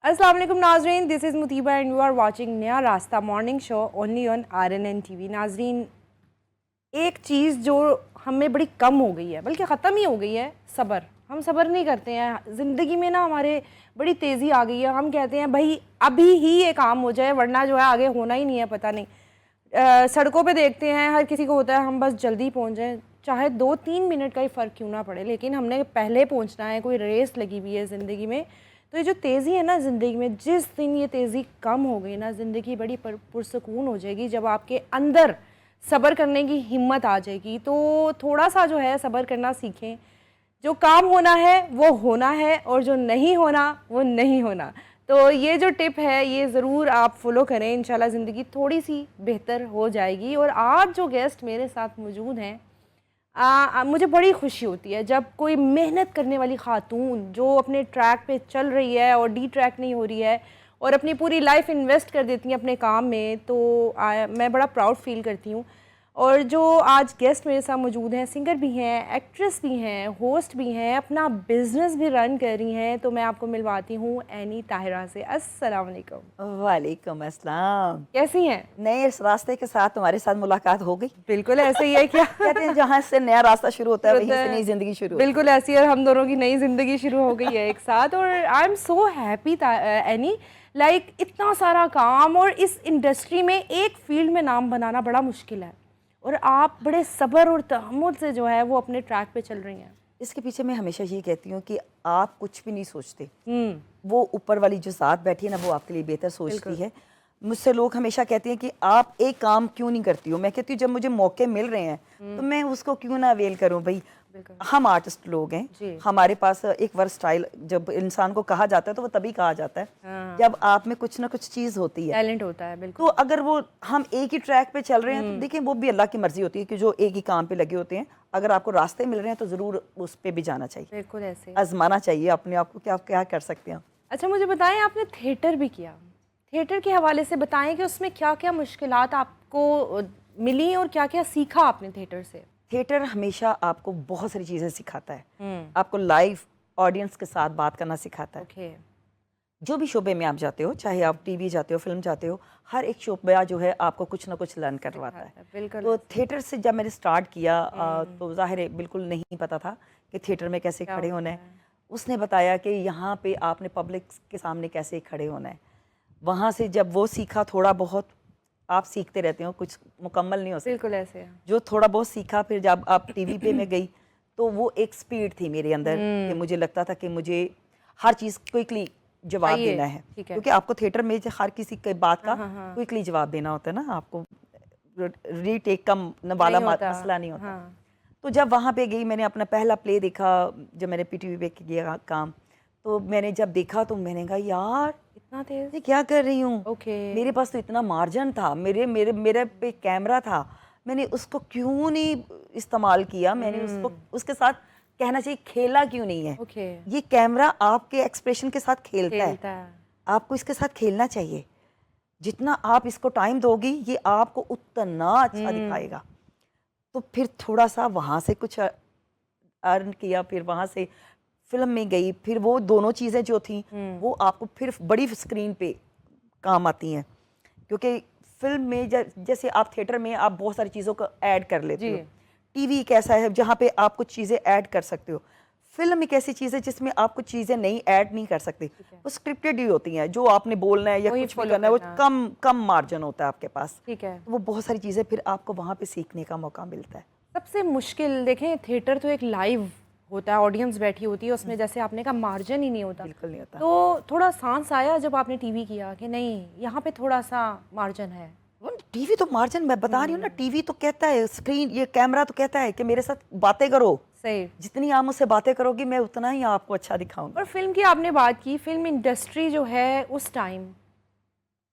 अस्सलाम वालेकुम नाजरीन, this is Mutiba and you are watching Naya Rasta morning show only on RNN TV। नाजरीन, एक चीज़ जो हमें बड़ी कम हो गई है, बल्कि ख़त्म ही हो गई है, सब्र। हम सब्र नहीं करते हैं ज़िंदगी में ना, हमारे बड़ी तेज़ी आ गई है। हम कहते हैं भाई अभी ही ये काम हो जाए वरना जो है आगे होना ही नहीं है, पता नहीं। सड़कों पे देखते हैं हर किसी को होता है हम बस जल्दी पहुंच जाएं, चाहे 2-3 मिनट का ही फ़र्क क्यों ना पड़े, लेकिन हमने पहले पहुंचना है। कोई रेस लगी हुई है ज़िंदगी में। तो ये जो तेज़ी है ना ज़िंदगी में, जिस दिन ये तेज़ी कम हो गई ना, ज़िंदगी बड़ी पुरसकून हो जाएगी। जब आपके अंदर सब्र करने की हिम्मत आ जाएगी तो थोड़ा सा जो है सब्र करना सीखें। जो काम होना है वो होना है और जो नहीं होना वो नहीं होना। तो ये जो टिप है ये ज़रूर आप फॉलो करें, इंशाल्लाह ज़िंदगी थोड़ी सी बेहतर हो जाएगी। और आज जो गेस्ट मेरे साथ मौजूद हैं, मुझे बड़ी खुशी होती है जब कोई मेहनत करने वाली खातून जो अपने ट्रैक पे चल रही है और डी ट्रैक नहीं हो रही है और अपनी पूरी लाइफ इन्वेस्ट कर देती हैं अपने काम में, तो मैं बड़ा प्राउड फील करती हूँ। और जो आज गेस्ट मेरे साथ मौजूद हैं, सिंगर भी हैं, एक्ट्रेस भी हैं, होस्ट भी हैं, अपना बिजनेस भी रन कर रही हैं, तो मैं आपको मिलवाती हूँ एनी ताहिरा से। अस्सलाम वालेकुम। वालेकुम अस्सलाम। कैसी हैं? नए इस रास्ते के साथ तुम्हारे साथ मुलाकात हो गई। बिल्कुल ऐसे ही है क्या? कहते हैं जहाँ से नया रास्ता शुरू होता है वहीं से नई जिंदगी शुरू। बिल्कुल ऐसी है, हम दोनों की नई जिंदगी शुरू हो गई है एक साथ। और I am so happy any, like इतना सारा काम और इस इंडस्ट्री में एक फील्ड में नाम बनाना बड़ा मुश्किल है, और आप बड़े सब्र और तहम्मुल से जो है वो अपने ट्रैक पे चल रही हैं। इसके पीछे मैं हमेशा ये कहती हूँ कि आप कुछ भी नहीं सोचते, वो ऊपर वाली जो ज़ात बैठी है ना वो आपके लिए बेहतर सोचती है। मुझसे लोग हमेशा कहते हैं कि आप एक काम क्यों नहीं करती हो। मैं कहती हूँ जब मुझे मौके मिल रहे हैं तो मैं उसको क्यों ना अवेल करूँ। भाई हम आर्टिस्ट लोग हैं, हमारे पास एक वर्सटाइल, जब इंसान को कहा जाता है तो वो तभी कहा जाता है जब आप में कुछ ना कुछ चीज़ होती है, टैलेंट होता है। बिल्कुल। तो अगर वो हम एक ही ट्रैक पे चल रहे हैं तो देखिए वो भी अल्लाह की मर्जी होती है कि जो एक ही काम पे लगे होते हैं, अगर आपको रास्ते मिल रहे हैं तो ज़रूर उस पर भी जाना चाहिए, बिल्कुल ऐसे आजमाना चाहिए अपने आप को कि आप क्या कर सकते हैं। अच्छा मुझे बताएं, आपने थिएटर भी किया, थिएटर के हवाले से बताएं कि उसमें क्या क्या मुश्किलात आपको मिली और क्या क्या सीखा आपने थिएटर से। थिएटर हमेशा आपको बहुत सारी चीज़ें सिखाता है। आपको लाइव ऑडियंस के साथ बात करना सिखाता है। जो भी शोबे में आप जाते हो, चाहे आप टीवी जाते हो, फिल्म जाते हो, हर एक शोबा जो है आपको कुछ ना कुछ लर्न करवाता है। तो थिएटर से जब मैंने स्टार्ट किया तो जाहिर है बिल्कुल नहीं पता था कि थिएटर में कैसे खड़े होना है। उसने बताया कि यहाँ पे आपने पब्लिक के सामने कैसे खड़े होना है। वहाँ से जब वो सीखा, थोड़ा बहुत आप सीखते रहते हो, कुछ मुकम्मल नहीं हो सकता। बिल्कुल ऐसे है। जो थोड़ा बहुत सीखा, फिर जब आप टीवी पे मैं गई तो वो एक स्पीड थी मेरे अंदर कि मुझे लगता था कि मुझे हर चीज़ क्विकली जवाब देना है, क्योंकि आपको थिएटर में हर किसी की बात का क्विकली जवाब देना होता है ना, आपको रीटेक का वाला मसला नहीं होता। तो जब वहाँ पे गई, मैंने अपना पहला प्ले देखा जब मैंने PTV पे किया काम, तो मैंने जब देखा तो मैंने कहा यार इतना तेज ये क्या कर रही हूँ। मेरे पास तो इतना मार्जिन था, मेरे मेरे मेरे पे कैमरा था, मैंने उसको क्यों नहीं इस्तेमाल किया। मैंने उसको उसके साथ कहना चाहिए खेला क्यों नहीं है। ये कैमरा आपके एक्सप्रेशन के साथ खेलता है, आपको इसके साथ खेलना चाहिए। जितना आप इसको टाइम दोगी ये आपको उतना अच्छा दिखाएगा। तो फिर थोड़ा सा वहाँ से कुछ अर्न किया, फिर वहाँ से फिल्म में गई, फिर वो दोनों चीज़ें जो थी वो आपको फिर बड़ी स्क्रीन पे काम आती हैं, क्योंकि फिल्म में जैसे आप थिएटर में आप बहुत सारी चीज़ों को ऐड कर लेते हो। टीवी एक ऐसा है जहाँ पे आप कुछ चीज़ें ऐड कर सकते हो। फिल्म एक ऐसी चीज़ है जिसमें आप कुछ चीज़ें नहीं ऐड नहीं कर सकते, वो स्क्रिप्टेड ही होती हैं। जो आपने बोलना है या कुछ भी करना है वो कम मार्जिन होता है आपके पास। ठीक है। वो बहुत सारी चीज़ें फिर आपको वहाँ पे सीखने का मौका मिलता है। सबसे मुश्किल देखें, थिएटर तो एक लाइव होता है, ऑडियंस बैठी होती है उसमें, जैसे आपने कहा मार्जिन ही नहीं होता। बिल्कुल नहीं होता। तो थोड़ा सांस आया जब आपने टीवी किया कि नहीं यहाँ पे थोड़ा सा मार्जिन है। टीवी तो मार्जिन, मैं बता रही हूँ ना, टीवी तो कहता है, स्क्रीन ये कैमरा तो कहता है कि मेरे साथ बातें करो। सही। जितनी आप मुझसे बातें करोगी मैं उतना ही आपको अच्छा दिखाऊंगा। और फिल्म की आपने बात की, फिल्म इंडस्ट्री जो है उस टाइम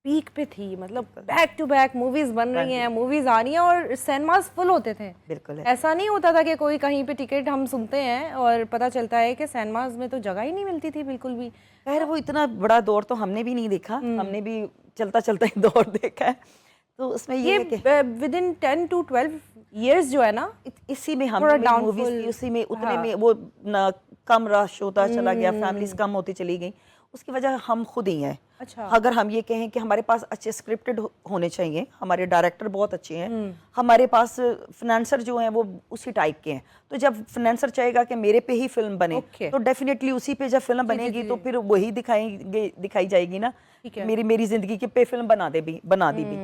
पीक पे थी, मतलब बैक टू बैक मूवीज बन रही हैं, मूवीज आ रही हैं और सिनेमास फुल होते थे। बिल्कुल ऐसा नहीं होता था कि कोई कहीं पे टिकट हम सुनते हैं और पता चलता है कि सिनेमास में तो जगह ही नहीं मिलती थी बिल्कुल भी। खैर वो इतना बड़ा दौर तो हमने भी नहीं देखा, हमने भी चलता चलता ही दौर देखा है। तो उसमें ये विद इन 10 to 12 years जो है ना, इसी में हमने मूवीज की, उसी में उतने में वो कम रश होता चला गया, फैमिलीज कम होती चली गई, उसकी वजह हम खुद ही हैं। अच्छा। अगर हम ये कहें कि हमारे पास अच्छे स्क्रिप्टेड होने चाहिए, हमारे डायरेक्टर बहुत अच्छे हैं, हमारे पास फाइनेंसर जो हैं वो उसी टाइप के हैं, तो जब फाइनेंसर चाहेगा कि मेरे पे ही फिल्म बने तो डेफिनेटली उसी पे जब फिल्म बनेगी तो फिर वही दिखाई जाएगी ना, मेरी मेरी जिंदगी के पे फिल्म बना दी भी।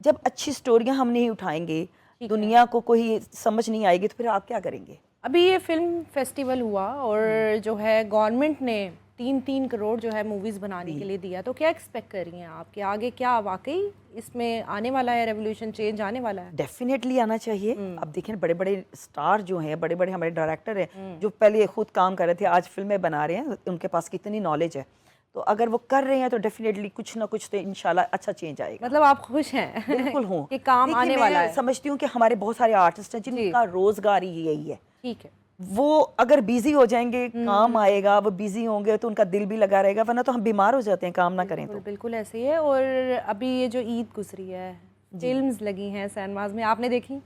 जब अच्छी स्टोरियां हम नहीं उठाएंगे, दुनिया को कोई समझ नहीं आएगी, तो फिर आप क्या करेंगे? अभी ये फिल्म फेस्टिवल हुआ और जो है गवर्नमेंट ने 3-3 करोड़ जो है मूवीज़ बनाने के लिए दिया, तो क्या एक्सपेक्ट कर रही हैं आप कि आगे क्या वाकई इसमें आने वाला है, रेवोल्यूशन चेंज आने वाला है? डेफिनेटली आना चाहिए। अब देखिए बड़े बड़े स्टार जो हैं, बड़े बड़े हमारे डायरेक्टर हैं जो पहले खुद काम कर रहे थे, आज फिल्में बना रहे हैं, उनके पास कितनी नॉलेज है, तो अगर वो कर रहे हैं तो डेफिनेटली कुछ ना कुछ तो इंशाल्लाह अच्छा चेंज आएगा। मतलब आप खुश हैं? बिल्कुल हूँ कि काम आने वाला है। समझती हूँ कि हमारे बहुत सारे आर्टिस्ट हैं जिनका रोजगार ही यही है। ठीक है, वो अगर बिजी हो जाएंगे, काम आएगा, वो बिजी होंगे तो उनका दिल भी लगा रहेगा, वरना तो हम बीमार हो जाते हैं काम ना करें तो। बिल्कुल ऐसे ही है। और अभी ये जो ईद गुजरी है, फिल्म्स लगी हैं सिनेमाज में, आपने देखी?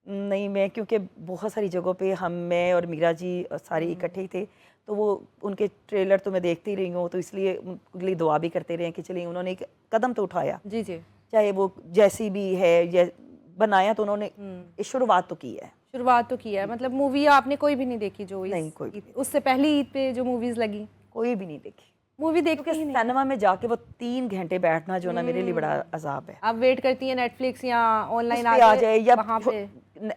नहीं, मैं क्योंकि बहुत सारी जगहों पे मैं और मीरा जी सारे इकट्ठे ही थे, तो वो उनके ट्रेलर तो मैं देखती रही हूँ, तो इसलिए उनके लिए दुआ भी करते रहे कि चलिए उन्होंने एक कदम तो उठाया। जी जी। चाहे वो जैसी भी है, बनाया तो उन्होंने शुरुआत तो की है। शुरुआत तो की है। मतलब मूवी आपने कोई भी नहीं देखी जो नहीं, कोई भी। उससे पहली ईद पे जो मूवीज लगी? कोई भी नहीं देखी। मूवी देखती क्योंकि ही नहीं। सिनेमा में जाके वो 3 घंटे बैठना जो ना मेरे लिए बड़ा अजाब है। आप वेट करती हैं नेटफ्लिक्स या ऑनलाइन आ जाए, या वहाँ पे?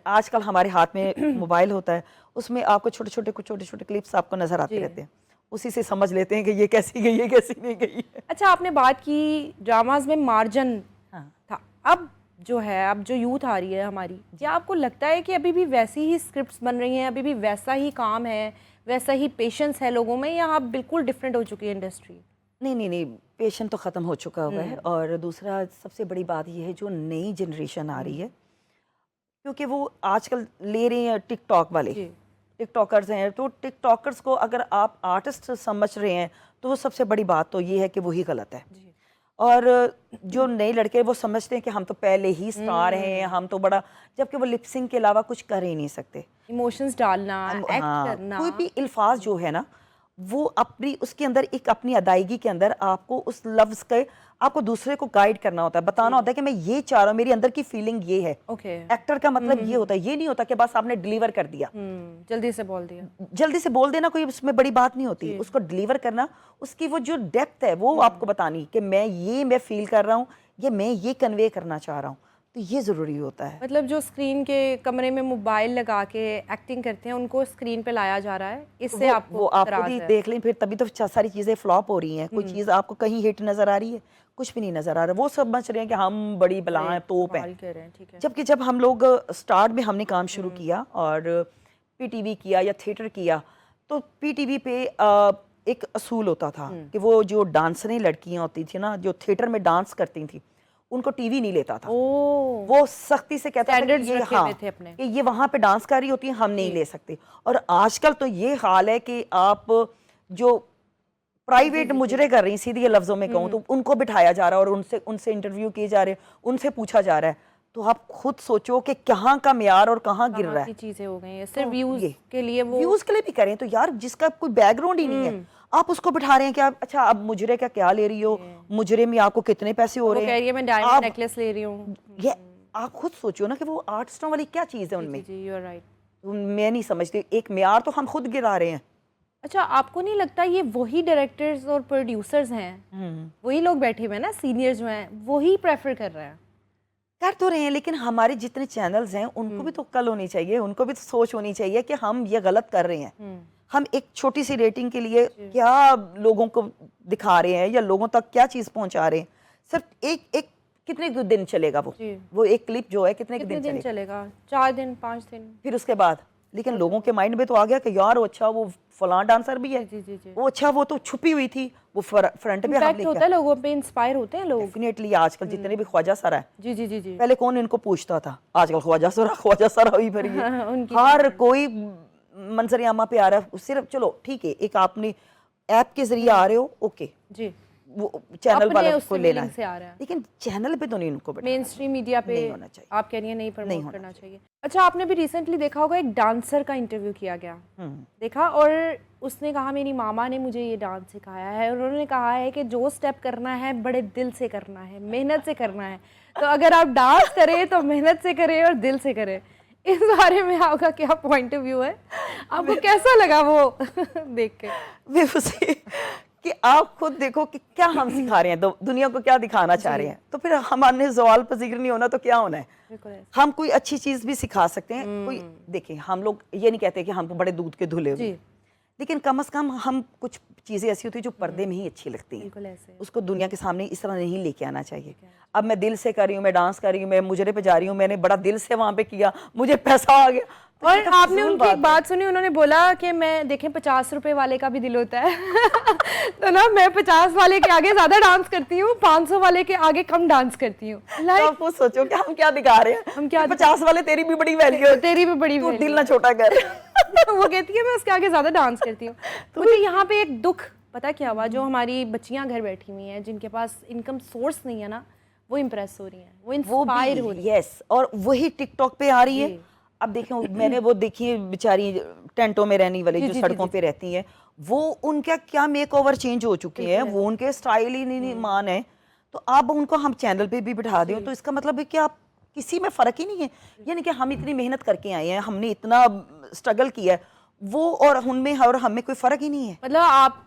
आजकल हमारे हाथ में मोबाइल होता है, उसमें आपको छोटे छोटे क्लिप्स आपको नजर आते रहते हैं, उसी से समझ लेते हैं कि ये कैसी गई है, कैसी नहीं गई है। अच्छा, आपने बात की ड्रामाज में मार्जिन था, अब जो है, अब जो यूथ आ रही है हमारी, क्या आपको लगता है कि अभी भी वैसी ही स्क्रिप्ट्स बन रही हैं, अभी भी वैसा ही काम है, वैसा ही पेशेंस है लोगों में, या अब बिल्कुल डिफरेंट हो चुकी है इंडस्ट्री? नहीं, पेशेंस तो ख़त्म हो चुका हुआ है। और दूसरा सबसे बड़ी बात ये है, जो नई जनरेशन आ रही है, क्योंकि वो आजकल ले रहे हैं टिकटॉक वाले, टिकटॉकर्स हैं, तो टिकटॉकर्स को अगर आप आर्टिस्ट समझ रहे हैं तो वो सबसे बड़ी बात तो ये है कि वही गलत है। और जो नए लड़के वो समझते हैं कि हम तो पहले ही स्टार हैं, हम तो बड़ा, जबकि वो लिपसिंग के अलावा कुछ कर ही नहीं सकते। इमोशंस डालना, एक्ट करना, कोई भी अल्फाज जो है ना, वो अपनी उसके अंदर एक अपनी अदायगी के अंदर आपको उस लफ्ज के, आपको दूसरे को गाइड करना होता है, बताना होता है कि मैं ये चाह रहा हूँ, मेरी अंदर की फीलिंग ये है। एक्टर का मतलब ये होता है, ये नहीं होता कि बस आपने डिलीवर कर दिया, जल्दी से बोल दिया। जल्दी से बोल देना कोई उसमें बड़ी बात नहीं होती, उसको डिलीवर करना, उसकी वो जो डेप्थ है वो आपको बतानी कि मैं फील कर रहा हूँ, ये मैं ये कन्वे करना चाह रहा हूँ, तो ये ज़रूरी होता है। मतलब जो स्क्रीन के कमरे में मोबाइल लगा के एक्टिंग करते हैं, उनको स्क्रीन पे लाया जा रहा है, इससे वो आपको भी देख लें, फिर तभी तो सारी चीज़ें फ्लॉप हो रही हैं। कोई चीज़ आपको कहीं हिट नज़र आ रही है, कुछ भी नहीं नज़र आ रहा, वो समझ रहे हैं कि हम बड़ी बला हैं, तोप हैं। जबकि जब हम लोग स्टार्ट में हमने काम शुरू किया और PTV किया या थिएटर किया, तो PTV पे एक असूल होता था कि वो जो डांसरें लड़कियां होती थी ना, जो थिएटर में डांस करती थी, उनको टीवी नहीं लेता था। वो सख्ती से कहता था कि ये वहां पे डांस कर रही होती है, हम नहीं ले सकते। और आजकल तो ये हाल है कि आप जो प्राइवेट मुजरे कर रही, सीधे लफ्जों में कहूँ तो, उनको बिठाया जा रहा है और उनसे इंटरव्यू किए जा रहे हैं, उनसे पूछा जा रहा है, तो आप खुद सोचो कि कहाँ का म्यार और कहाँ गिर रहा है। चीजें हो गई हैं सिर्फ व्यूज के लिए, वो व्यूज के लिए भी करें तो यार, जिसका कोई बैकग्राउंड ही नहीं है, आप उसको बिठा रहे हैं कि आप, अच्छा अब मुजरे का क्या ले रही हो, मुजरे में आपको कितने पैसे हो रहे हैं, मैं डायमंड नेकलेस ले रही हूँ, ये आप खुद सोचो ना कि वो आर्टिस्टों वाली क्या चीज है उनमें। You are right. मैं नहीं समझती, एक म्यार तो हम खुद गिरा रहे हैं। अच्छा, आपको नहीं लगता ये वही डायरेक्टर्स और प्रोड्यूसर्स हैं, वही लोग बैठे हुए हैं ना, सीनियर्स जो हैं, वही प्रेफर कर रहे हैं? कर तो रहे हैं, लेकिन हमारे जितने चैनल्स हैं उनको भी तो कल होनी चाहिए, उनको भी तो सोच होनी चाहिए कि हम ये गलत कर रहे हैं। हम एक छोटी सी रेटिंग के लिए क्या लोगों को दिखा रहे हैं या लोगों तक क्या चीज पहुंचा रहे हैं। सिर्फ एक कितने दिन चलेगा वो एक क्लिप जो है, कितने दिन चलेगा? 4 दिन 5 दिन, फिर उसके बाद। लेकिन लोगों के माइंड में तो आ गया कि यार वो अच्छा, वो फलां डांसर भी है, वो अच्छा, वो तो छुपी हुई थी, वो फ्रंट पे हम होता है, लोगों पे इंस्पायर होते हैं लोग। डेफिनेटली आजकल जितने भी ख्वाजा सरा है, जी, पहले कौन इनको पूछता था, आजकल ख्वाजा सरा हुई भरी है। हर कोई मंजर आमा पे आ रहा है, सिर्फ चलो ठीक है, एक आपने ऐप के जरिए आ रहे हो, ओके जी, वो चैनल अपने वालों उससे को लेना feeling से आ रहा है। लेकिन चैनल पे तो नहीं उनको बैठाना मेन स्ट्रीम मीडिया पे नहीं होना चाहिए। आप कह रही हैं नहीं नहीं प्रमोट होना करना चाहिए। अच्छा, आपने भी रिसेंटली देखा होगा एक डांसर का इंटरव्यू किया गया, देखा, और उसने कहा मेरी मामा ने मुझे ये डांस सिखाया है और उन्होंने कहा है कि जो स्टेप करना है बड़े दिल से करना है, मेहनत से करना है। तो अगर आप डांस करें तो मेहनत से करें और दिल से करें। इस बारे में आपका क्या पॉइंट ऑफ व्यू है? आपको कैसा लगा वो देख के? वे उसे कि आप खुद देखो कि क्या हम सिखा रहे हैं, दुनिया को क्या दिखाना चाह रहे हैं, तो फिर हमारे सवाल पजीर नहीं होना तो क्या होना है। हम कोई अच्छी चीज भी सिखा सकते हैं। कोई देखिए, हम लोग ये नहीं कहते कि हम बड़े दूध के धुले हुए, लेकिन कम से कम हम कुछ चीजें ऐसी होती है जो पर्दे में ही अच्छी लगती हैं, उसको दुनिया के सामने इस तरह नहीं लेके आना चाहिए। अब मैं दिल से कर रही हूँ, मैं डांस कर रही हूँ, मैं मुजरे पे जा रही हूँ, मैंने बड़ा दिल से वहां पे किया, मुझे पैसा आ गया। तो और ये तो आपने फिजूल उनकी एक बात सुनी, उन्होंने बोला कि मैं देखें 50 रुपए वाले का भी दिल होता है तो ना मैं 50 वाले के आगे ज्यादा डांस करती हूँ, 500 वाले के आगे कम डांस करती हूँ। तो आप वो सोचो कि हम क्या दिखा रहे हैं, हम क्या 50 वाले तेरी भी बड़ी वैल्यू है, तेरी भी बड़ी तू value दिल ना छोटा कर। वो कहती है मैं उसके आगे ज्यादा डांस करती हूँ। मुझे यहाँ पे एक दुख पता क्या हुआ, जो हमारी बच्चियां घर बैठी हुई हैं जिनके पास इनकम सोर्स नहीं है ना, वो इम्प्रेस हो रही हैं, वो इंस्पायर हो रही हैं। यस, और वही टिकटॉक पे आ रही है। अब देखिए, मैंने वो देखी है बेचारी टेंटों में रहने वाली जो सड़कों पे रहती हैं, वो उनका क्या मेक ओवर चेंज हो चुकी है, वो उनके स्टाइल ही नहीं मान है। तो आप उनको हम चैनल पे भी बिठा दें तो इसका मतलब है कि आप किसी में फर्क ही नहीं है। यानी कि हम इतनी मेहनत करके आए हैं, हमने इतना स्ट्रगल किया है, वो और उनमें और हमें कोई फर्क ही नहीं है। मतलब आप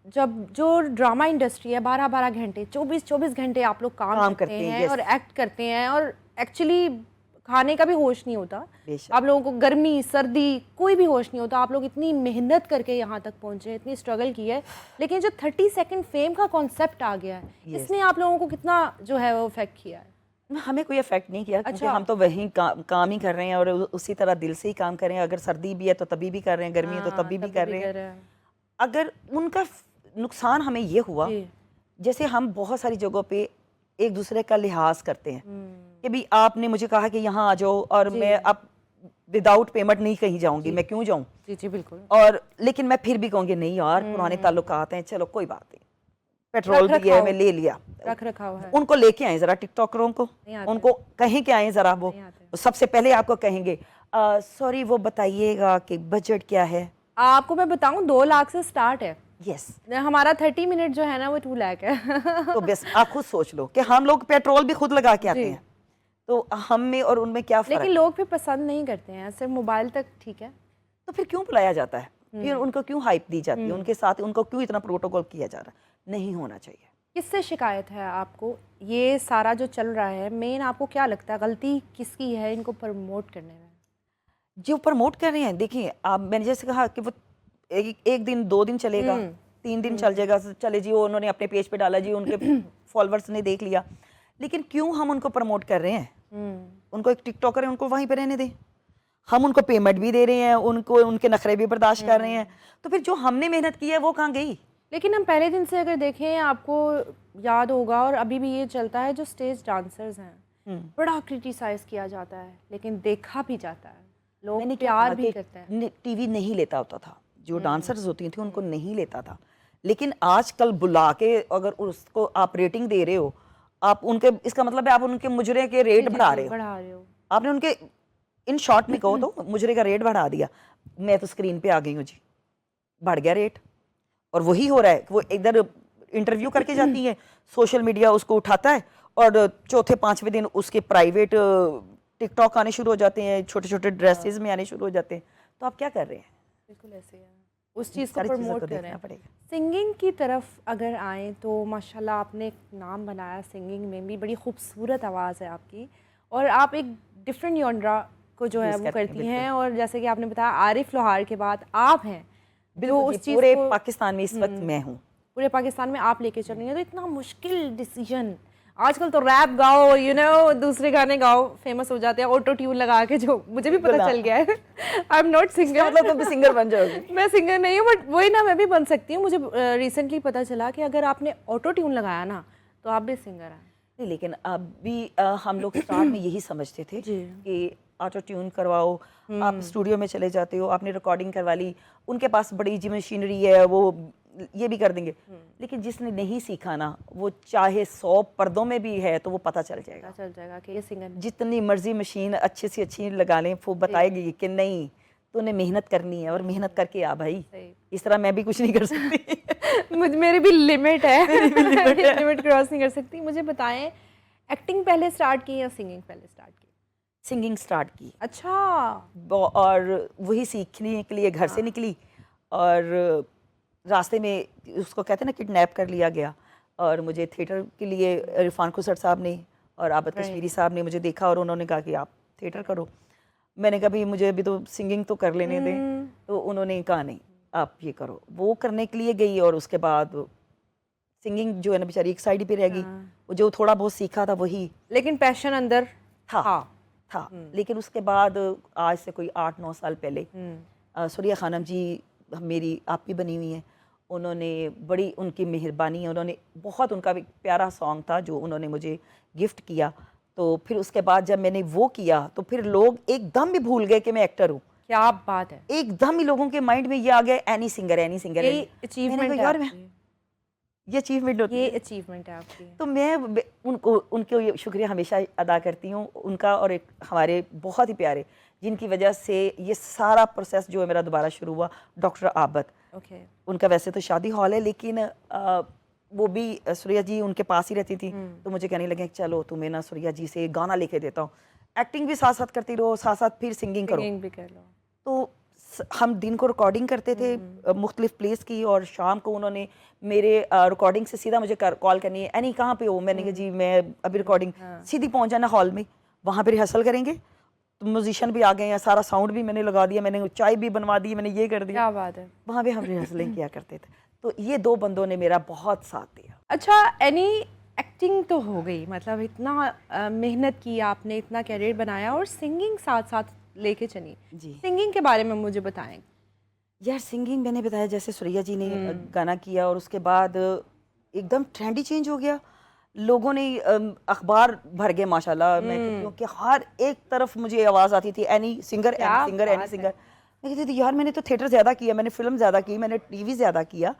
जब जो ड्रामा इंडस्ट्री है 12-12 घंटे 24-24 घंटे आप लोग काम करते हैं और एक्ट करते हैं, और एक्चुअली खाने का भी होश नहीं होता आप लोगों को, गर्मी सर्दी कोई भी होश नहीं होता। आप लोग इतनी मेहनत करके यहाँ तक पहुँचे, इतनी स्ट्रगल की है, लेकिन जो 30 सेकंड फेम का कॉन्सेप्ट आ गया है, इसने आप लोगों को कितना जो है वो इफेक्ट किया है? हमें कोई इफेक्ट नहीं किया, क्योंकि हम तो वही काम ही कर रहे हैं और उसी तरह दिल से ही काम कर रहे हैं। अगर सर्दी भी है तो तभी भी कर रहे हैं, गर्मी है तो तभी भी कर रहे हैं। अगर उनका नुकसान हमें ये हुआ, जैसे हम बहुत सारी जगहों पे एक दूसरे का लिहाज करते हैं कि भी आपने मुझे कहा कि यहाँ आ जाओ और मैं अब विदाउट पेमेंट नहीं कहीं जाऊंगी, मैं क्यों जाऊं? जी जी बिल्कुल। और लेकिन मैं फिर भी कहूंगी नहीं यार, पुराने ताल्लुकात हैं, चलो कोई बात नहीं, पेट्रोल भी है, मैं ले लिया, रख रखा है। उनको लेके आए जरा टिकटॉकरों को, उनको कहीं के आए जरा, वो सबसे पहले आपको कहेंगे सॉरी वो बताइएगा कि बजट क्या है। आपको मैं बताऊं 2 लाख से स्टार्ट है। यस, हमारा 30 मिनट जो है ना वो 2 लाख है तो बस आप खुद सोच लो कि हम लोग पेट्रोल भी खुद लगा के आते हैं, तो हम में और उनमें क्या फर्क? लेकिन लोग फिर पसंद नहीं करते हैं, सिर्फ मोबाइल तक ठीक है। तो फिर क्यों बुलाया जाता है, फिर उनको क्यों हाइप दी जाती है, उनके साथ उनको क्यों इतना प्रोटोकॉल किया जा रहा है? नहीं होना चाहिए। किससे शिकायत है आपको? ये सारा जो चल रहा है, मेन आपको क्या लगता है गलती किसकी है इनको प्रमोट करने में? जो प्रमोट कर रहे हैं, देखिए आप, मैंने जैसे कहा कि वो एक दिन 2 दिन चलेगा, 3 दिन चल जाएगा, चले जी वो उन्होंने अपने पेज पे डाला जी, उनके फॉलोअर्स ने देख लिया, लेकिन क्यों हम उनको प्रमोट कर रहे हैं? उनको एक टिकटॉकर है, उनको वहीं पे रहने दें। हम उनको पेमेंट भी दे रहे हैं, उनको उनके नखरे भी बर्दाश्त कर रहे हैं, तो फिर जो हमने मेहनत की है वो कहाँ गई? लेकिन हम पहले दिन से अगर देखें, आपको याद होगा और अभी भी ये चलता है, जो स्टेज डांसर्स हैं बड़ा क्रिटिसाइज किया जाता है, लेकिन देखा भी जाता है, लोग प्यार भी करते हैं। टीवी नहीं लेता होता था, जो डांसर्स होती थी उनको नहीं लेता था, लेकिन आजकल बुला के अगर उसको आप रेटिंग दे रहे हो, आप उनके, इसका मतलब है आप उनके मुजरे के रेट बढ़ा रहे हो। आपने उनके इन शॉर्ट में कहो तो मुजरे का रेट बढ़ा दिया, मैं तो स्क्रीन पे आ गई हूँ जी, बढ़ गया रेट। और वही हो रहा है, वो इधर इंटरव्यू करके जाती है, सोशल मीडिया उसको उठाता है और चौथे 5वें दिन उसके प्राइवेट टिकटॉक आने शुरू हो जाते हैं, छोटे छोटे ड्रेसेस में आने शुरू हो जाते हैं। तो आप क्या कर रहे हैं? बिल्कुल ऐसे है, उस चीज़ को प्रमोट कर रहे हैं। सिंगिंग की तरफ अगर आए तो माशाल्लाह आपने एक नाम बनाया, सिंगिंग में भी बड़ी खूबसूरत आवाज़ है आपकी, और आप एक डिफरेंट जॉनरा को जो है वो करती हैं, और जैसे कि आपने बताया आरिफ लोहार के बाद आप हैं जो उस चीज़ पूरे पाकिस्तान में इस वक्त मैं हूँ, पूरे पाकिस्तान में आप लेके चल रही हैं। तो इतना मुश्किल डिसीजन, आजकल तो रैप गाओ, दूसरे गाने गाओ, फेमस हो जाते हैं ऑटो ट्यून लगा के, जो मुझे भी पता चल गया है। आई एम नॉट सिंगर, मतलब तुम भी सिंगर बन जाओगी। मैं सिंगर नहीं हूँ, बट वही ना, मैं भी बन सकती हूँ। मुझे रिसेंटली पता चला कि अगर आपने ऑटो ट्यून लगाया ना तो आप भी सिंगर हैं। नहीं, लेकिन अभी हम लोग स्टार्ट में यही समझते थे कि ऑटो ट्यून करवाओ, आप स्टूडियो में चले जाते हो, आपने रिकॉर्डिंग करवा ली, उनके पास बड़ी जी मशीनरी है, वो ये भी कर देंगे, लेकिन जिसने नहीं सीखा ना, वो चाहे 100 पर्दों में भी है तो वो पता चल जाएगा कि ये सिंगर जितनी मर्जी मशीन अच्छी से अच्छी लगा लें, वो बताएगी कि नहीं तूने मेहनत करनी है और मेहनत करके आ भाई। इस तरह मैं भी कुछ नहीं कर सकती। मेरी भी लिमिट है, लिमिट क्रॉस नहीं कर सकती। मुझे बताएं, एक्टिंग पहले स्टार्ट की या सिंगिंग पहले स्टार्ट की? सिंगिंग स्टार्ट की। अच्छा। और वही सीखने के लिए घर से निकली, और रास्ते में उसको कहते हैं ना किडनैप कर लिया गया, और मुझे थिएटर के लिए इरफान खुसर साहब ने और आबद कश्मीरी साहब ने मुझे देखा और उन्होंने कहा कि आप थिएटर करो। मैंने कहा भाई मुझे अभी तो सिंगिंग तो कर लेने दें, तो उन्होंने कहा नहीं आप ये करो। वो करने के लिए गई, और उसके बाद सिंगिंग जो है ना बेचारी एक साइड ही पे रह गई। वो जो थोड़ा बहुत सीखा था वही, लेकिन पैशन अंदर था। लेकिन उसके बाद आज से कोई 8-9 साल पहले सुरिया खानम जी मेरी आप भी बनी हुई हैं, उन्होंने बड़ी उनकी मेहरबानी है, उन्होंने बहुत, उनका एक प्यारा सॉन्ग था जो उन्होंने मुझे गिफ्ट किया। तो फिर उसके बाद जब मैंने वो किया तो फिर लोग एकदम भी भूल गए कि मैं एक्टर हूँ। क्या बात है। एकदम ही लोगों के माइंड में ये आ गया एनी सिंगर, एनी सिंगर। ये अचीवमेंट यार मैं ये अचीवमेंट होती है, ये अचीवमेंट है आपकी। तो मैं उनको ये शुक्रिया हमेशा अदा करती हूँ उनका, और एक हमारे बहुत ही प्यारे जिनकी वजह से ये सारा प्रोसेस जो है मेरा दोबारा शुरू हुआ, डॉक्टर आबद। उनका वैसे तो शादी हॉल है, लेकिन वो भी सुरिया जी उनके पास ही रहती थी, तो मुझे कहने लगे चलो तुम्हें ना सुरिया जी से गाना लिखे देता हूँ, एक्टिंग भी साथ साथ करती रहो, साथ साथ फिर सिंगिंग करो। भी कर लो। तो हम दिन को रिकॉर्डिंग करते थे मुख्तलिफ प्लेस की, और शाम को उन्होंने मेरे रिकॉर्डिंग से सीधा मुझे कॉल करनी है, एनी कहाँ पे हो? मैंने कहा जी मैं अभी रिकॉर्डिंग, सीधी पहुँच जाना हॉल में, वहाँ पे रिहर्सल करेंगे। तो म्यूजिशियन भी आ गए हैं, सारा साउंड भी मैंने लगा दिया, मैंने चाय भी बनवा दी, मैंने ये कर दिया। क्या बात है। वहाँ पे हम रिहर्सलिंग किया करते थे। तो ये 2 बंदों ने मेरा बहुत साथ दिया। अच्छा, एनी एक्टिंग तो हो गई, मतलब इतना मेहनत की आपने, इतना कैरियर बनाया, और सिंगिंग साथ साथ लेके चली जी। सिंगिंग के बारे में मुझे बताएं। यार सिंगिंग मैंने बताया जैसे सुरैया जी ने गाना किया, और उसके बाद एकदम ट्रेंड ही चेंज हो गया। लोगों ने अखबार भर गए माशाल्लाह। मैं कहती हूँ कि हर एक तरफ मुझे आवाज़ आती थी any singer, any singer, any singer. मैं कहती थी यार मैंने तो थिएटर ज़्यादा किया, मैंने फिल्म ज़्यादा की, मैंने टीवी ज़्यादा किया,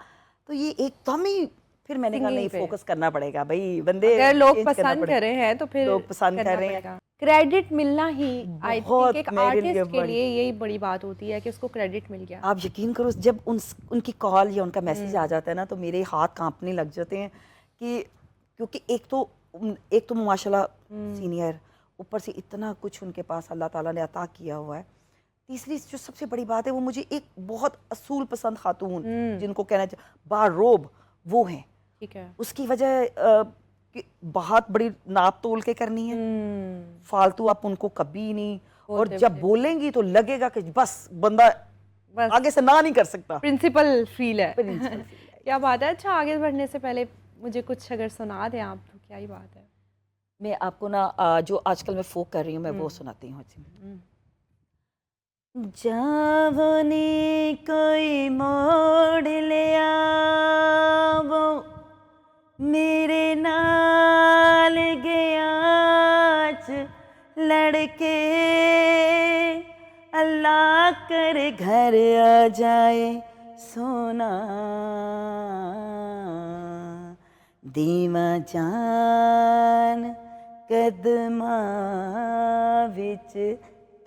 तो ये एकदम ही, फिर मैंने कहा नहीं फोकस करना पड़ेगा भाई, बंदे अगर लोग पसंद कर रहे हैं तो फिर लोग पसंद कर रहे हैं। क्रेडिट मिलना ही आई थिंक एक आर्टिस्ट के लिए यही बड़ी बात होती है कि उसको क्रेडिट मिल गया। आप यकीन करो जब उनकी कॉल या उनका मैसेज आ जाता है ना, तो मेरे हाथ कांपने लग जाते हैं कि क्योंकि एक तो माशाल्लाह सीनियर, ऊपर से इतना कुछ उनके पास अल्लाह ताला ने अता किया हुआ है। तीसरी जो सबसे बड़ी बात है वो मुझे एक बहुत असूल पसंद खातून जिनको कहना चाहिए बारोब, वो हैं। ठीक है। उसकी वजह बहुत बड़ी नाप तोल के करनी है, फालतू आप उनको कभी नहीं, और जब बोलेंगी तो लगेगा कि बस बंदा आगे से ना नहीं कर सकता। प्रिंसिपल फील है। क्या बात है। अच्छा, आगे बढ़ने से पहले मुझे कुछ अगर सुना दें आप तो क्या ही बात है। मैं आपको ना जो आजकल मैं फोक कर रही हूँ मैं वो सुनाती हूँ। जावनी कोई मोड़ लिया वो मेरे नाल गया लड़के, अल्लाह करे घर आ जाए सोना, दीवा जान कदमा विच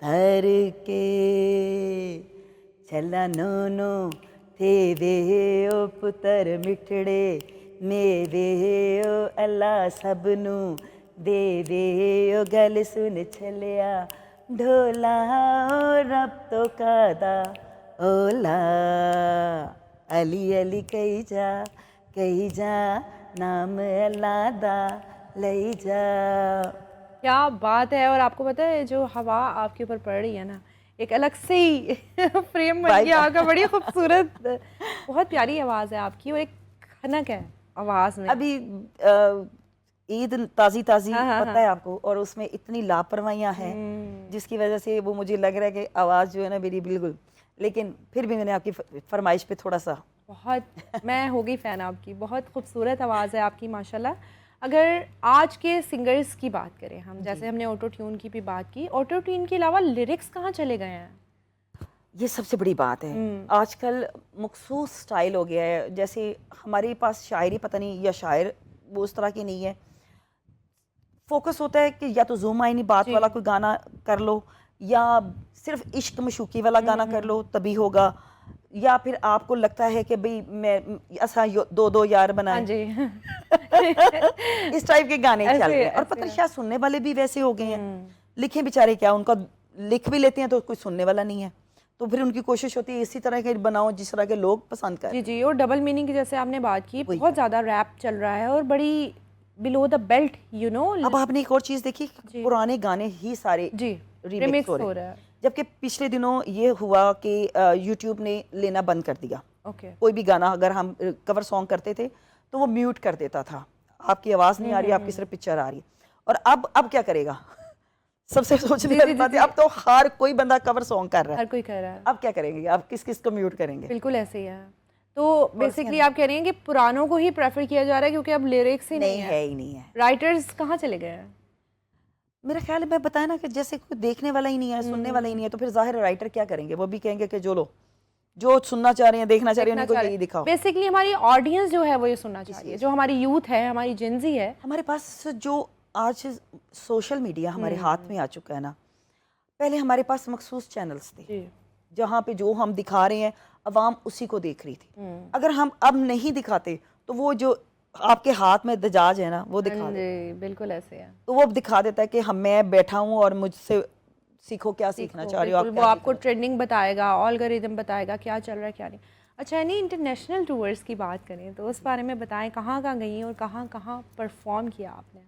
धर के, चला नोनो थे वे ओ पुत्र मिठड़े मेरे ओ अल्लाह सबनू दे वे ओ गल सुन छलिया ढोला ओ रब तो कादा ओला, अली अली कही जा नाम अल्लाह दा लई जा। क्या बात है। और आपको पता है जो हवा आपके ऊपर पड़ रही है ना, एक अलग से ही फ्रेम बन गया आपका, बड़ी खूबसूरत, बहुत प्यारी आवाज़ है आपकी, और एक खनक है आवाज़ में। अभी ईद ताज़ी पता है आपको, और उसमें इतनी लापरवाहियाँ हैं जिसकी वजह से वो मुझे लग रहा है कि आवाज़ जो है ना मेरी बिल्कुल, लेकिन फिर भी मैंने आपकी फरमाइश पे थोड़ा सा बहुत मैं हो गई फ़ैन आपकी, बहुत खूबसूरत आवाज़ है आपकी माशाल्लाह। अगर आज के सिंगर्स की बात करें हम, जैसे हमने ऑटो ट्यून की भी बात की, ऑटो ट्यून के अलावा लिरिक्स कहाँ चले गए हैं? ये सबसे बड़ी बात है। आजकल मखसूस स्टाइल हो गया है, जैसे हमारे पास शायरी पता नहीं या शायर वो उस तरह की नहीं है। फोकस होता है कि या तो ज़ूम आइनी बात वाला कोई गाना कर लो, या सिर्फ इश्क मशूकी वाला गाना कर लो तभी होगा, या फिर आपको लगता है कि भाई मैं ऐसा दो दो यार बनाए इस टाइप के गाने चल रहे हैं। और पता शायद सुनने वाले भी वैसे हो गए हैं, लिखे बेचारे क्या, उनका लिख भी लेते हैं तो कोई सुनने वाला नहीं है, तो फिर उनकी कोशिश होती है इसी तरह के बनाओ जिस तरह के लोग पसंद करें। जी जी। और डबल मीनिंग की जैसे आपने बात की, बहुत ज़्यादा रैप चल रहा है और बड़ी below the belt, you know. अब आपने एक और चीज़ देखी, पुराने गाने ही सारे रिमिक्स हो रहा है। जबकि पिछले दिनों ये हुआ कि यूट्यूब ने लेना बंद कर दिया। कोई भी गाना अगर हम कवर सॉन्ग करते थे तो वो म्यूट कर देता था, आपकी आवाज़ नहीं आ रही, आपकी सिर्फ पिक्चर आ रही है। और अब क्या करेगा सबसे सोचने वाली बात है, अब तो हर कोई बंदा कवर सॉन्ग कर रहा है, हर कोई कर रहा है। अब क्या करेंगे, अब किस किस को म्यूट करेंगे? बिल्कुल ऐसे ही है। तो बेसिकली आप कह रही हैं कि पुरानों को ही प्रेफर किया जा रहा है क्योंकि अब लिरिक्स ही नहीं है, ही नहीं है। राइटर्स कहाँ चले गए हैं? मेरा ख्याल है, मैं बताया ना कि जैसे कोई देखने वाला ही नहीं है, सुनने वाला ही नहीं है, तो फिर जाहिर राइटर क्या करेंगे, वो भी कहेंगे कि जो लो जो सुनना चाह रहे हैं, देखना चाह रहे हैं, उनको यही दिखाओ। बेसिकली हमारी ऑडियंस जो है वो ये सुनना चाह रही है, जो हमारी यूथ है, हमारी जेंजी है। हमारे पास जो आज सोशल मीडिया हमारे हाथ में आ चुका है ना, पहले हमारे पास मखसूस चैनल्स थे जहाँ पे जो हम दिखा रहे हैं अवाम उसी को देख रही थी। अगर हम अब नहीं दिखाते तो वो जो आपके हाथ में दजाज है ना वो दिखा दे। बिल्कुल ऐसे है, तो वो दिखा देता है कि मैं बैठा हूँ और मुझसे सीखो, क्या सीखना चाह रहे हो आप। वो आपको ट्रेंडिंग बताएगा, ऑल्गोरिदम बताएगा क्या चल रहा है क्या नहीं। अच्छा, नहीं इंटरनेशनल टूर्स की बात करें तो उस बारे में बताएं, कहाँ कहाँ गई और कहाँ कहाँ परफॉर्म किया आपने?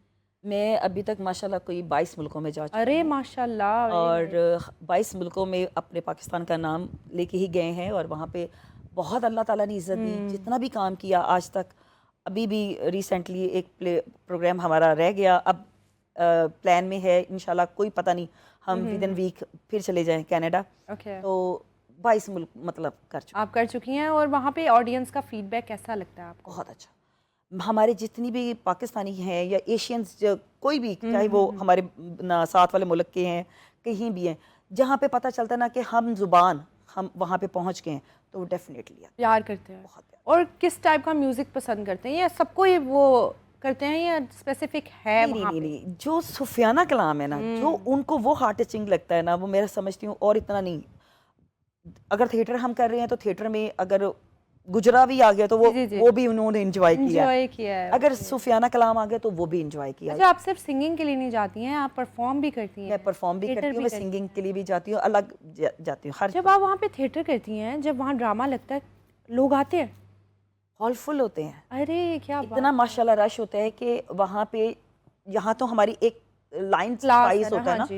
मैं अभी तक माशाल्लाह कोई 22 मुल्कों में जा चुकी हूँ। अरे माशाल्लाह। और 22 मुल्कों में अपने पाकिस्तान का नाम लेके ही गए हैं, और वहाँ पे बहुत अल्लाह ताला ने इज़्ज़त दी। जितना भी काम किया आज तक, अभी भी रिसेंटली एक प्रोग्राम हमारा रह गया, अब प्लान में है इंशाल्लाह, कोई पता नहीं, हम विद इन वीक फिर चले जाएं कनाडा। तो 22 मुल्क मतलब कर चुके। आप कर चुकी हैं, और वहाँ पे ऑडियंस का फीडबैक कैसा लगता है आपको? बहुत अच्छा। हमारे जितनी भी पाकिस्तानी हैं या एशियंस, कोई भी, चाहे वो हमारे साथ वाले मुल्क के हैं, कहीं भी हैं, जहाँ पे पता चलता है ना कि हम जुबान हम वहाँ पे पहुँच गए हैं, तो वो डेफिनेटली प्यार करते हैं। बहुत प्यार। और किस टाइप का म्यूजिक पसंद करते हैं, या सबको ये वो करते हैं, या स्पेसिफिक है? नहीं, जो सुफियाना कलाम है ना, जो उनको वो हार्ट टचिंग लगता है ना, वो मैं समझती हूँ। और इतना नहीं, अगर थिएटर हम कर रहे हैं तो थिएटर में अगर गुजरा भी आ गया तो वो भी उन्होंने एंजॉय किया है। अगर सुफियाना कलाम आ गया तो वो भी एंजॉय किया। अच्छा, आप सिर्फ सिंगिंग के लिए नहीं जाती हैं, आप परफॉर्म भी करती हैं? मैं परफॉर्म भी करती हूँ, मैं सिंगिंग के लिए भी जाती हूँ, अलग जाती हूँ। जब आप वहाँ पे थिएटर करती हैं, जब वहाँ ड्रामा लगता है, लोग आते हैं, हॉल फुल होते हैं। अरे क्या इतना माशाल्लाह रश होता है कि वहाँ पे, यहाँ तो हमारी एक लाइन प्राइस होता है ना,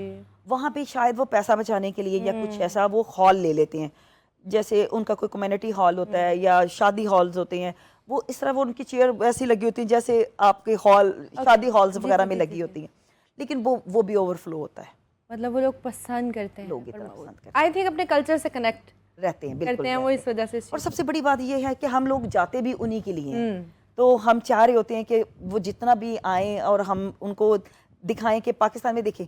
वहाँ पे शायद वो पैसा बचाने के लिए या कुछ ऐसा वो हॉल ले लेते हैं, जैसे उनका कोई कम्युनिटी हॉल होता है या शादी हॉल्स होते हैं, वो इस तरह वो उनकी चेयर वैसी लगी होती है जैसे आपके हॉल शादी हॉल्स वगैरह में लगी होती हैं, लेकिन वो भी ओवरफ्लो होता है। मतलब वो लोग पसंद करते हैं, लोग इतना पसंद करते हैं, आई थिंक अपने कल्चर से कनेक्ट रहते हैं, बिल्कुल करते हैं वो, इस वजह से। और सबसे बड़ी बात ये है कि हम लोग जाते भी उन्हीं के लिए हैं, तो हम चाह रहे होते हैं कि वो जितना भी आए और हम उनको दिखाएं कि पाकिस्तान में देखें।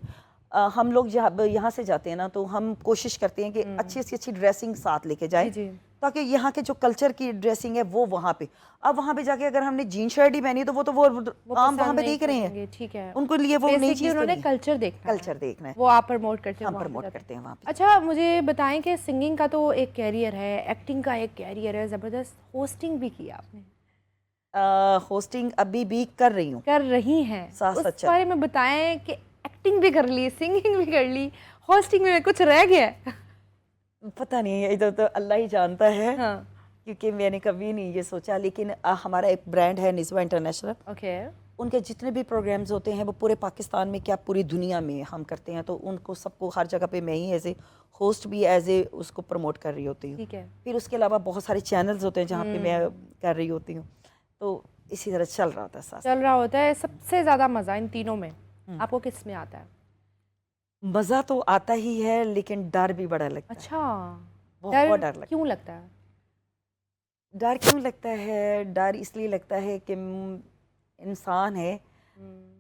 हम लोग यहाँ से जाते हैं ना, तो हम कोशिश करते हैं कि अच्छी से अच्छी ड्रेसिंग साथ लेके जाएं, ताकि यहाँ के जो कल्चर की ड्रेसिंग है वो वहाँ पे, अब वहाँ पे जाके अगर हमने जीन शर्ट ही पहनी तो वो आम वहाँ पे देख रहे हैं, ठीक है, उनके लिए वो नई चीज़, उन्होंने कल्चर देखना है, वो आप प्रमोट करते हैं, हम प्रमोट करते हैं वहाँ पे। अच्छा, मुझे बताएं कि सिंगिंग का तो एक कैरियर है, एक्टिंग का एक कैरियर है ज़बरदस्त, होस्टिंग भी की आपने? होस्टिंग अभी भी कर रही हैं, उस बारे में बताएं कि एक्टिंग भी कर ली, सिंगिंग भी कर ली, होस्टिंग में कुछ रह गया है? पता नहीं, इधर तो अल्लाह ही जानता है। क्योंकि मैंने कभी नहीं ये सोचा, लेकिन हमारा एक ब्रांड है निस्वा इंटरनेशनल, उनके जितने भी प्रोग्राम्स होते हैं वो पूरे पाकिस्तान में क्या पूरी दुनिया में हम करते हैं, तो उनको सबको हर जगह पे मैं ही एज ए होस्ट भी एज ए उसको प्रमोट कर रही होती हूँ। फिर उसके अलावा बहुत सारे चैनल्स होते हैं जहाँ पे मैं कर रही होती हूँ, तो इसी तरह चल रहा होता है। सबसे ज़्यादा मज़ा इन तीनों में आपको किस में आता है? मज़ा तो आता ही है, लेकिन डर भी बड़ा लगता है। अच्छा, बहुत डर लगता है। क्यों लगता है? डर क्यों लगता है? डर इसलिए लगता है कि इंसान है,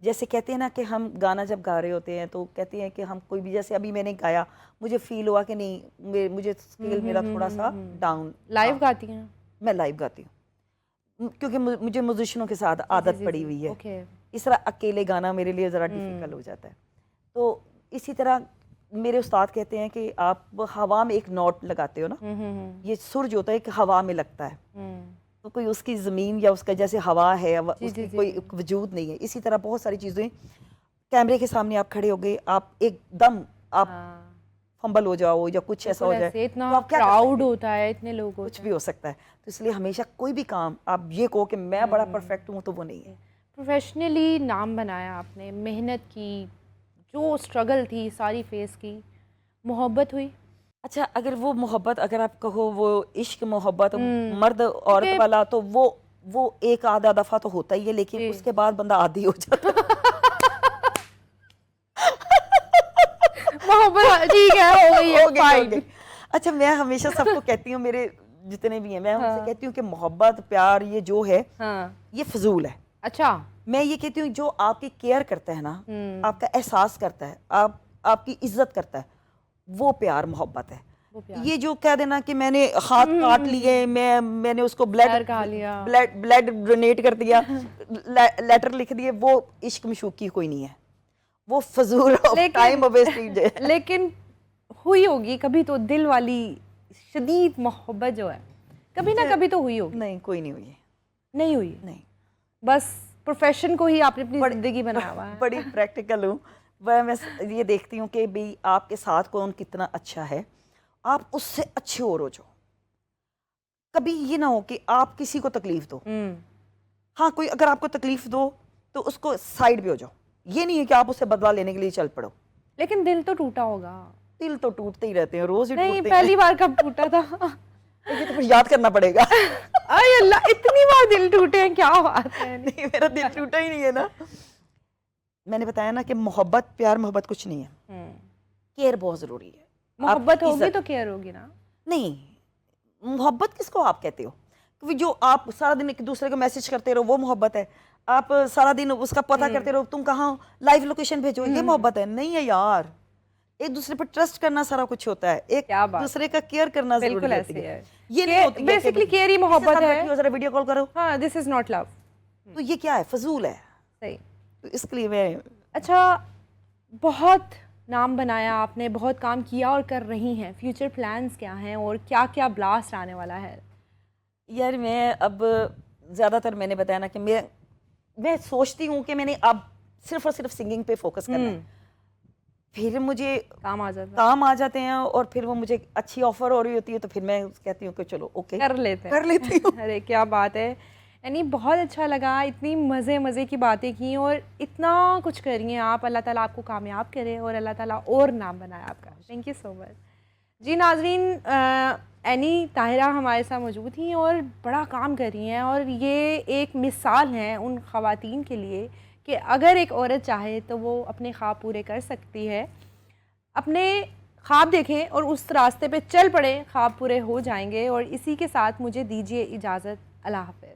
जैसे कहते हैं ना कि हम गाना जब गा रहे होते हैं तो कहते हैं कि हम कोई भी, जैसे अभी मैंने गाया, मुझे फील हुआ कि नहीं, मुझे स्केल मेरा थोड़ा सा डाउन। लाइव गाती हैं? मैं लाइव गाती हूँ क्योंकि मुझे म्यूजिशियनों के साथ आदत पड़ी हुई है। ओके। इस तरह अकेले गाना मेरे लिए ज़रा डिफिकल्ट हो जाता है। तो इसी तरह मेरे उस्ताद कहते हैं कि आप हवा में एक नोट लगाते हो ना, ये सुर जो होता है कि हवा में लगता है, तो कोई उसकी ज़मीन या उसका जैसे हवा है, उसकी कोई वजूद नहीं है। इसी तरह बहुत सारी चीज़ें, कैमरे के सामने आप खड़े हो गए, आप एकदम आप फंबल हो जाओ या कुछ ऐसा हो जाए, इतना तो आप क्या प्राउड होता है, इतने लोग कुछ भी हो सकता है। तो इसलिए हमेशा कोई भी काम आप ये कहो कि मैं बड़ा परफेक्ट हूँ, तो वो नहीं है। प्रोफेशनली नाम बनाया आपने, मेहनत की, जो स्ट्रगल थी सारी फेस की, मोहब्बत हुई? अच्छा, अगर वो मोहब्बत, अगर आप कहो वो इश्क मोहब्बत मर्द औरत वाला, तो वो एक आधा दफ़ा तो होता ही है, लेकिन उसके बाद बंदा आदी हो जाता है। मोहब्बत ठीक है, हो गई है, फाइन। अच्छा, मैं हमेशा सबको कहती हूँ, मेरे जितने भी हैं, मैं उनसे कहती हूँ कि मोहब्बत प्यार ये जो है, ये फजूल है। अच्छा। मैं ये कहती हूँ जो आपकी केयर करता है ना, आपका एहसास करता है, आपकी इज्जत करता है, वो प्यार मोहब्बत है। ये जो कह देना कि मैंने हाथ काट लिए, मैंने उसको ब्लड डोनेट कर दिया, लेटर लिख दिए, वो इश्क मशूकी कोई नहीं है, वो फजूल टाइम वेस्टेज है। लेकिन हुई होगी कभी तो दिल वाली शदीद मोहब्बत जो है, कभी ना कभी तो हुई होगी? नहीं, कोई नहीं हुई। नहीं हुई? नहीं, बस प्रोफेशन को ही आपने अपनी जिंदगी बनाया हुआ है। बड़ी प्रैक्टिकल हूँ मैं ये देखती हूँ कि भाई आपके साथ कौन कितना अच्छा है, आप उससे अच्छे और हो जाओ। कभी ये ना हो कि आप किसी को तकलीफ दो। हाँ, कोई अगर आपको तकलीफ दो तो उसको साइड पे हो जाओ, ये नहीं है कि आप उससे बदला लेने के लिए चल पड़ो। लेकिन दिल तो टूटा होगा। दिल तो टूटते ही रहते हैं, रोज ही नहीं, टूटते पहली बार कब टूटा था? ये तो फिर याद करना पड़ेगा। अरे अल्लाह, इतनी बार दिल टूटे हैं, क्या बात है। नहीं, मेरा दिल टूटा ही नहीं है ना। मैंने बताया ना कि मोहब्बत प्यार मोहब्बत कुछ नहीं है, केयर बहुत जरूरी है। मोहब्बत होगी तो केयर होगी ना? नहीं, मोहब्बत किसको आप कहते हो? क्योंकि जो आप सारा दिन एक दूसरे को मैसेज करते रहो वो मोहब्बत है, आप सारा दिन उसका पता करते रहो तुम कहाँ हो, लाइव लोकेशन भेजो, ये मोहब्बत है? नहीं है यार। एक दूसरे पर ट्रस्ट करना सारा कुछ होता है, एक दूसरे का केयर करना जरूरी होती है। ये नहीं होती बेसिकली केयर ही मोहब्बत है। जरा वीडियो कॉल करो, हाँ, दिस इज नॉट लव। तो ये क्या है? फजूल है। सही। तो इसके लिए मैं, अच्छा, बहुत नाम बनाया आपने, बहुत काम किया और कर रही हैं, फ्यूचर प्लान्स क्या हैं और क्या क्या ब्लास्ट आने वाला है? यार मैं अब ज़्यादातर, मैंने बताया ना कि मैं सोचती हूँ कि मैंने अब सिर्फ और सिर्फ सिंगिंग पे फोकस करना है, फिर मुझे काम आ जाते हैं और फिर वो मुझे अच्छी ऑफर हो रही होती है तो फिर मैं कहती हूँ कि चलो ओके कर लेती हूँ। अरे क्या बात है, यानी बहुत अच्छा लगा, इतनी मज़े की बातें की और इतना कुछ कर रही हैं आप। अल्लाह ताला आपको कामयाब करे और अल्लाह ताला और नाम बनाए आपका। थैंक यू सो मच जी। नाजरीन, एनी ताहिरा हमारे साथ मौजूद थी और बड़ा काम कर रही हैं और ये एक मिसाल है उन ख़वातीन के लिए कि अगर एक औरत चाहे तो वो अपने ख्वाब पूरे कर सकती है। अपने ख्वाब देखें और उस रास्ते पे चल पड़े, ख्वाब पूरे हो जाएंगे। और इसी के साथ मुझे दीजिए इजाज़त। अल्लाह हाफ़िज़।